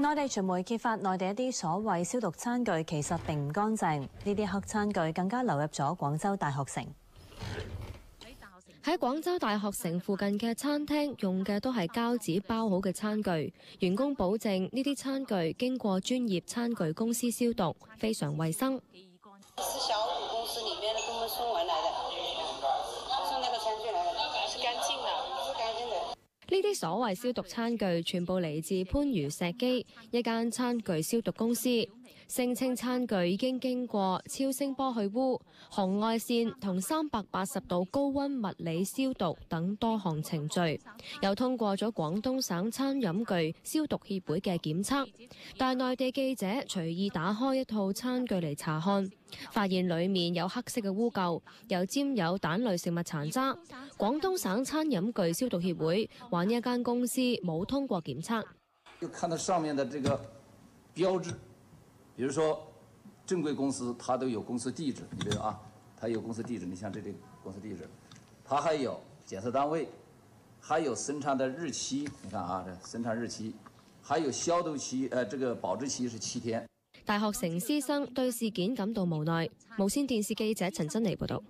內地傳媒揭發，內地一啲所謂消毒餐具其實並唔乾淨，呢啲黑餐具更加流入咗廣州大學城。喺廣州大學城附近嘅餐廳用嘅都係膠紙包好嘅餐具，員工保證呢啲餐具經過專業餐具公司消毒，非常衛生。是小五公司裡面的，給我們送完來的，送那個餐具來的，是乾淨的，是乾淨的。呢啲所謂消毒餐具全部嚟自番禺石基一間餐具消毒公司，聲稱餐具已經經過超聲波去污、紅外線同380度高溫物理消毒等多項程序，又通過咗廣東省餐飲具消毒協會嘅檢測。但內地記者隨意打開一套餐具嚟查看，發現裡面有黑色嘅污垢，又沾有蛋類食物殘渣。廣東省餐飲具消毒協會話呢一間公司冇通過檢測。就看到上面的這個標誌，比如說正規公司它都有公司地址，你比如啊，它有公司地址，你像這公司地址，它還有檢測單位，還有生產的日期，你看啊，這生產日期，還有消毒期，這個保質期是7天。大學城師生對事件感到無奈。無線電視記者陳珍妮報道。